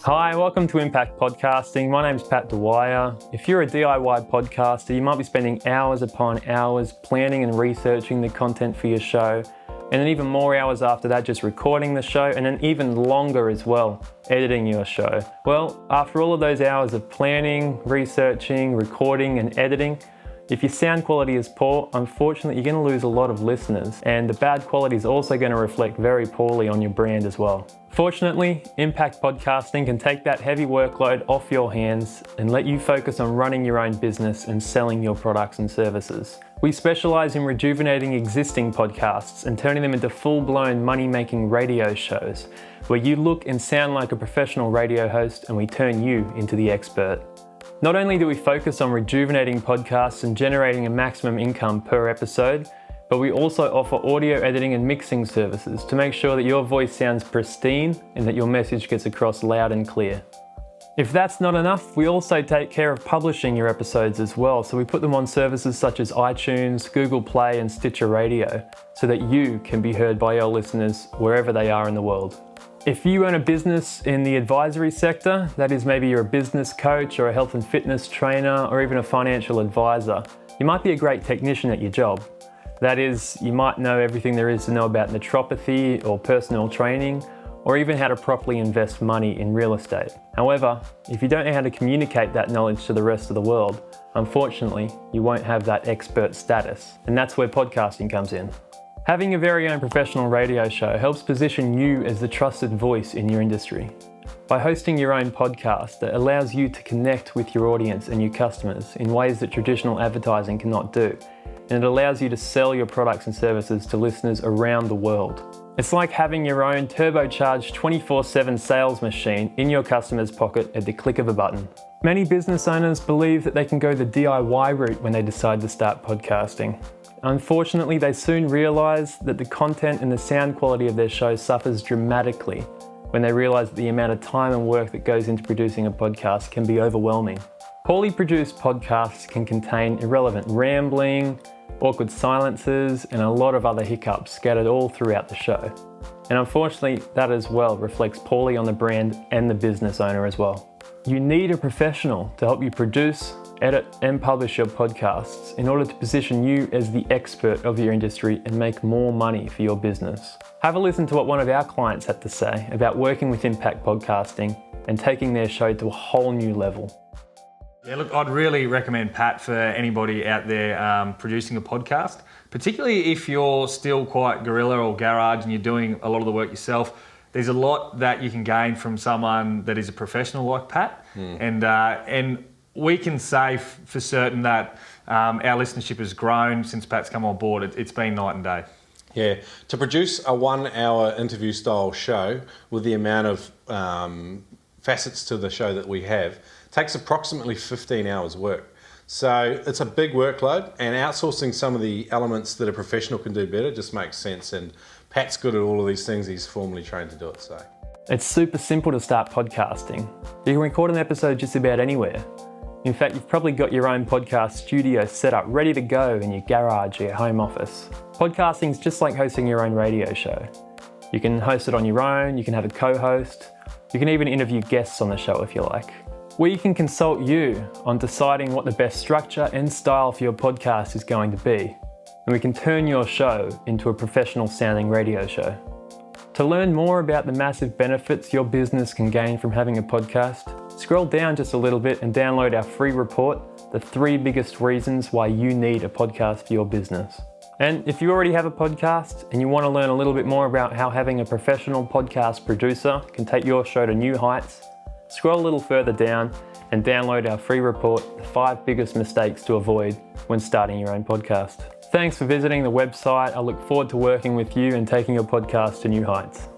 Hi, welcome to Impact Podcasting. My name's Pat Dwyer. If you're a DIY podcaster, you might be spending hours upon hours planning and researching the content for your show, and then even more hours after that just recording the show, and then even longer as well, editing your show. Well, after all of those hours of planning, researching, recording, and editing, if your sound quality is poor, unfortunately, you're going to lose a lot of listeners, and the bad quality is also going to reflect very poorly on your brand as well. Fortunately, Impact Podcasting can take that heavy workload off your hands and let you focus on running your own business and selling your products and services. We specialize in rejuvenating existing podcasts and turning them into full-blown money-making radio shows, where you look and sound like a professional radio host and we turn you into the expert. Not only do we focus on rejuvenating podcasts and generating a maximum income per episode, but we also offer audio editing and mixing services to make sure that your voice sounds pristine and that your message gets across loud and clear. If that's not enough, we also take care of publishing your episodes as well, so we put them on services such as iTunes, Google Play and Stitcher Radio, so that you can be heard by your listeners wherever they are in the world. If you own a business in the advisory sector, that is maybe you're a business coach or a health and fitness trainer or even a financial advisor, you might be a great technician at your job. That is, you might know everything there is to know about naturopathy or personal training, or even how to properly invest money in real estate. However, if you don't know how to communicate that knowledge to the rest of the world, unfortunately, you won't have that expert status. And that's where podcasting comes in. Having a very own professional radio show helps position you as the trusted voice in your industry. By hosting your own podcast, it allows you to connect with your audience and your customers in ways that traditional advertising cannot do, and it allows you to sell your products and services to listeners around the world. It's like having your own turbocharged 24/7 sales machine in your customer's pocket at the click of a button. Many business owners believe that they can go the DIY route when they decide to start podcasting. Unfortunately, they soon realise that the content and the sound quality of their show suffers dramatically when they realise that the amount of time and work that goes into producing a podcast can be overwhelming. Poorly produced podcasts can contain irrelevant rambling, awkward silences, and a lot of other hiccups scattered all throughout the show. And unfortunately, that as well reflects poorly on the brand and the business owner as well. You need a professional to help you produce, edit, and publish your podcasts in order to position you as the expert of your industry and make more money for your business. Have a listen to what one of our clients had to say about working with Impact Podcasting and taking their show to a whole new level. Yeah, look, I'd really recommend Pat for anybody out there producing a podcast, particularly if you're still quite guerrilla or garage and you're doing a lot of the work yourself. There's a lot that you can gain from someone that is a professional like Pat, and we can say for certain that our listenership has grown since Pat's come on board. It's been night and day. Yeah, to produce a 1-hour interview style show with the amount of facets to the show that we have takes approximately 15 hours work. So it's a big workload, and outsourcing some of the elements that a professional can do better just makes sense, and Pat's good at all of these things. He's formally trained to do it. So it's super simple to start podcasting. You can record an episode just about anywhere. In fact, you've probably got your own podcast studio set up ready to go in your garage or your home office. Podcasting is just like hosting your own radio show. You can host it on your own, you can have a co-host, you can even interview guests on the show if you like. We can consult you on deciding what the best structure and style for your podcast is going to be, and we can turn your show into a professional sounding radio show. To learn more about the massive benefits your business can gain from having a podcast, scroll down just a little bit and download our free report, The 3 Biggest Reasons Why You Need a Podcast for Your Business. And if you already have a podcast and you want to learn a little bit more about how having a professional podcast producer can take your show to new heights, scroll a little further down and download our free report, The 5 Biggest Mistakes to Avoid When Starting Your Own Podcast. Thanks for visiting the website. I look forward to working with you and taking your podcast to new heights.